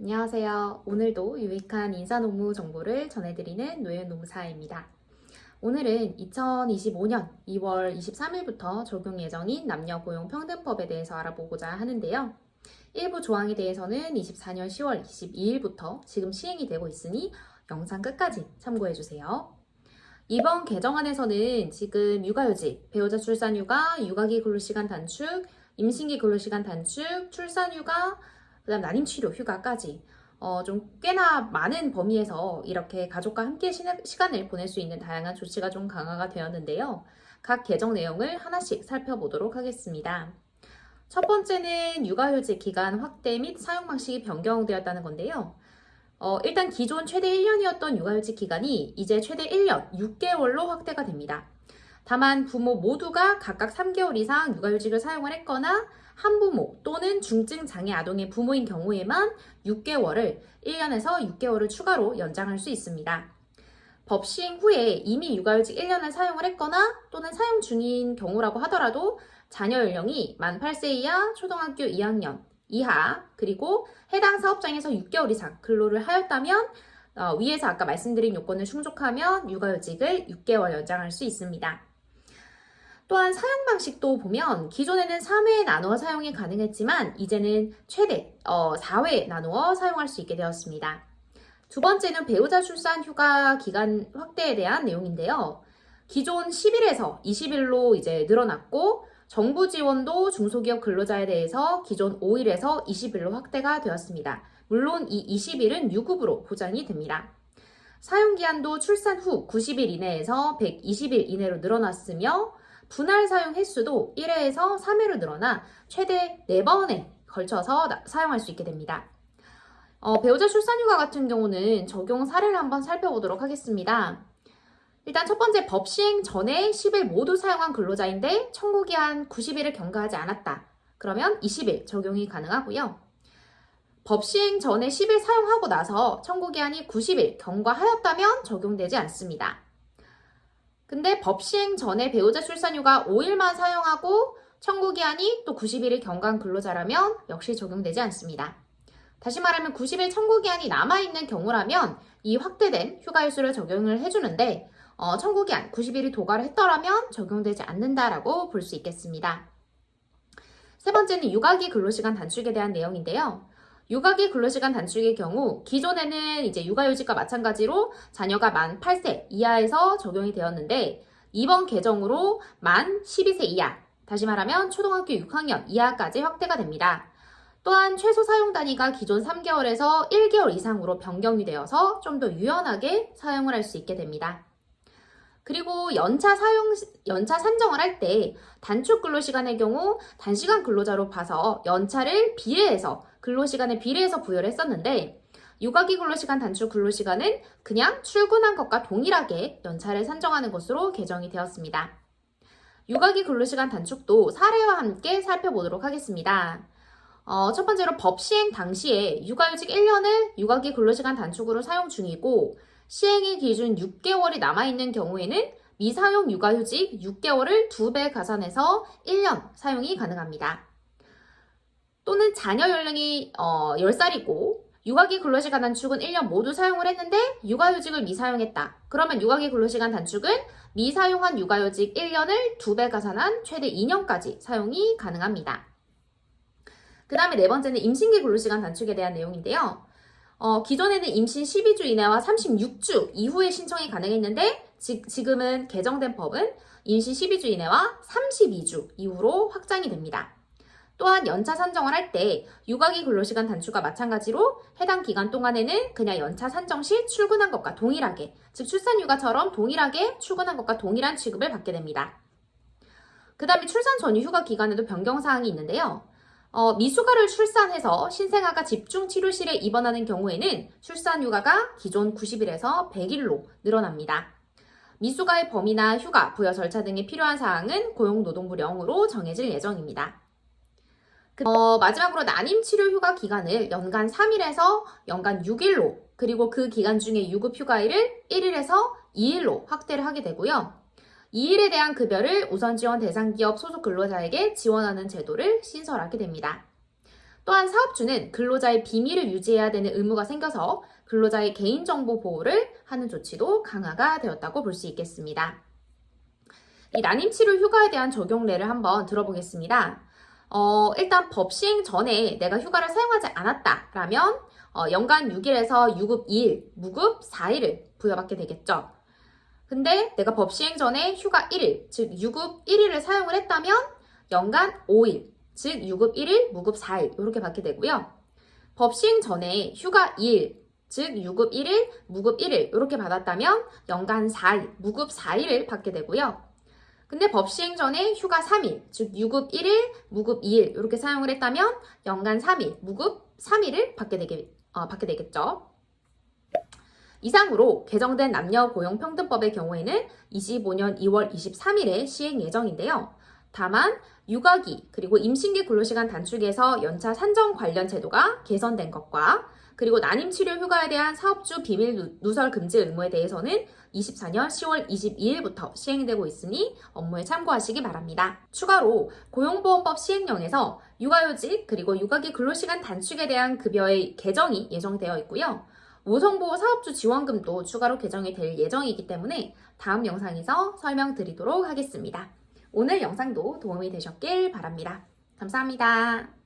안녕하세요. 오늘도 유익한 인사노무 정보를 전해드리는 노현노무사입니다. 오늘은 2025년 2월 23일부터 적용 예정인 남녀고용평등법에 대해서 알아보고자 하는데요. 일부 조항에 대해서는 24년 10월 22일부터 지금 시행이 되고 있으니 영상 끝까지 참고해주세요. 이번 개정안에서는 지금 육아휴직, 배우자 출산휴가, 육아기 근로시간 단축, 임신기 근로시간 단축, 출산휴가, 그다음 난임치료 휴가까지 좀 꽤나 많은 범위에서 이렇게 가족과 함께 시간을 보낼 수 있는 다양한 조치가 좀 강화가 되었는데요. 각 개정 내용을 하나씩 살펴보도록 하겠습니다. 첫 번째는 육아휴직 기간 확대 및 사용 방식이 변경되었다는 건데요. 일단 기존 최대 1년이었던 육아휴직 기간이 이제 최대 1년 6개월로 확대가 됩니다. 다만 부모 모두가 각각 3개월 이상 육아휴직을 사용을 했거나 한부모 또는 중증 장애 아동의 부모인 경우에만 6개월을 1년에서 6개월을 추가로 연장할 수 있습니다. 법 시행 후에 이미 육아휴직 1년을 사용을 했거나 또는 사용 중인 경우라고 하더라도 자녀 연령이 만 8세 이하 초등학교 2학년 이하 그리고 해당 사업장에서 6개월 이상 근로를 하였다면 위에서 아까 말씀드린 요건을 충족하면 육아휴직을 6개월 연장할 수 있습니다. 또한 사용 방식도 보면 기존에는 3회에 나누어 사용이 가능했지만 이제는 최대 4회에 나누어 사용할 수 있게 되었습니다. 두 번째는 배우자 출산 휴가 기간 확대에 대한 내용인데요. 기존 10일에서 20일로 이제 늘어났고 정부 지원도 중소기업 근로자에 대해서 기존 5일에서 20일로 확대가 되었습니다. 물론 이 20일은 유급으로 보장이 됩니다. 사용기한도 출산 후 90일 이내에서 120일 이내로 늘어났으며 분할 사용 횟수도 1회에서 3회로 늘어나 최대 4번에 걸쳐서 사용할 수 있게 됩니다. 배우자 출산휴가 같은 경우는 적용 사례를 한번 살펴보도록 하겠습니다. 일단 첫 번째 법 시행 전에 10일 모두 사용한 근로자인데 청구기한 90일을 경과하지 않았다. 그러면 20일 적용이 가능하고요. 법 시행 전에 10일 사용하고 나서 청구기한이 90일 경과하였다면 적용되지 않습니다. 근데 법 시행 전에 배우자 출산휴가 5일만 사용하고 청구기한이 또 90일을 경과한 근로자라면 역시 적용되지 않습니다. 다시 말하면 90일 청구기한이 남아있는 경우라면 이 확대된 휴가일수를 적용을 해주는데 청구기한 90일이 도과를 했더라면 적용되지 않는다라고 볼 수 있겠습니다. 세 번째는 육아기 근로시간 단축에 대한 내용인데요. 육아기 근로시간 단축의 경우 기존에는 이제 육아휴직과 마찬가지로 자녀가 만 8세 이하에서 적용이 되었는데 이번 개정으로 만 12세 이하, 다시 말하면 초등학교 6학년 이하까지 확대가 됩니다. 또한 최소 사용 단위가 기존 3개월에서 1개월 이상으로 변경이 되어서 좀 더 유연하게 사용을 할 수 있게 됩니다. 그리고 연차 산정을 할 때 단축 근로시간의 경우 단시간 근로자로 봐서 연차를 비례해서 근로시간에 비례해서 부여를 했었는데 육아기 근로시간 단축 근로시간은 그냥 출근한 것과 동일하게 연차를 산정하는 것으로 개정이 되었습니다. 육아기 근로시간 단축도 사례와 함께 살펴보도록 하겠습니다. 첫 번째로 법 시행 당시에 육아휴직 1년을 육아기 근로시간 단축으로 사용 중이고 시행일 기준 6개월이 남아있는 경우에는 미사용 육아휴직 6개월을 2배 가산해서 1년 사용이 가능합니다. 또는 자녀 연령이 10살이고 육아기 근로시간 단축은 1년 모두 사용을 했는데 육아휴직을 미사용했다. 그러면 육아기 근로시간 단축은 미사용한 육아휴직 1년을 2배 가산한 최대 2년까지 사용이 가능합니다. 그 다음에 네 번째는 임신기 근로시간 단축에 대한 내용인데요. 기존에는 임신 12주 이내와 36주 이후에 신청이 가능했는데 지금은 개정된 법은 임신 12주 이내와 32주 이후로 확장이 됩니다. 또한 연차 산정을 할 때 육아기 근로시간 단축과 마찬가지로 해당 기간 동안에는 그냥 연차 산정 시 출근한 것과 동일하게, 즉 출산휴가처럼 동일하게 출근한 것과 동일한 취급을 받게 됩니다. 그 다음에 출산 전후 휴가 기간에도 변경사항이 있는데요. 미숙아를 출산해서 신생아가 집중치료실에 입원하는 경우에는 출산휴가가 기존 90일에서 100일로 늘어납니다. 미숙아의 범위나 휴가, 부여 절차 등에 필요한 사항은 고용노동부령으로 정해질 예정입니다. 마지막으로 난임치료 휴가 기간을 연간 3일에서 연간 6일로 그리고 그 기간 중에 유급휴가일을 1일에서 2일로 확대를 하게 되고요. 2일에 대한 급여를 우선 지원 대상 기업 소속 근로자에게 지원하는 제도를 신설하게 됩니다. 또한 사업주는 근로자의 비밀을 유지해야 되는 의무가 생겨서 근로자의 개인정보 보호를 하는 조치도 강화가 되었다고 볼 수 있겠습니다. 이 난임치료 휴가에 대한 적용례를 한번 들어보겠습니다. 일단 법 시행 전에 내가 휴가를 사용하지 않았다라면 연간 6일에서 유급 2일, 무급 4일을 부여받게 되겠죠. 근데 내가 법 시행 전에 휴가 1일, 즉 유급 1일을 사용을 했다면 연간 5일, 즉 유급 1일, 무급 4일 이렇게 받게 되고요. 법 시행 전에 휴가 2일, 즉 유급 1일, 무급 1일 이렇게 받았다면 연간 4일, 무급 4일을 받게 되고요. 근데 법 시행 전에 휴가 3일, 즉 유급 1일, 무급 2일 이렇게 사용을 했다면 연간 3일, 무급 3일을 받게 되겠죠. 이상으로 개정된 남녀고용평등법의 경우에는 25년 2월 23일에 시행 예정인데요. 다만 육아기 그리고 임신기 근로시간 단축에서 연차 산정 관련 제도가 개선된 것과 그리고 난임치료 휴가에 대한 사업주 비밀 누설 금지 의무에 대해서는 24년 10월 22일부터 시행되고 있으니 업무에 참고하시기 바랍니다. 추가로 고용보험법 시행령에서 육아휴직 그리고 육아기 근로시간 단축에 대한 급여의 개정이 예정되어 있고요. 모성보호 사업주 지원금도 추가로 개정이 될 예정이기 때문에 다음 영상에서 설명드리도록 하겠습니다. 오늘 영상도 도움이 되셨길 바랍니다. 감사합니다.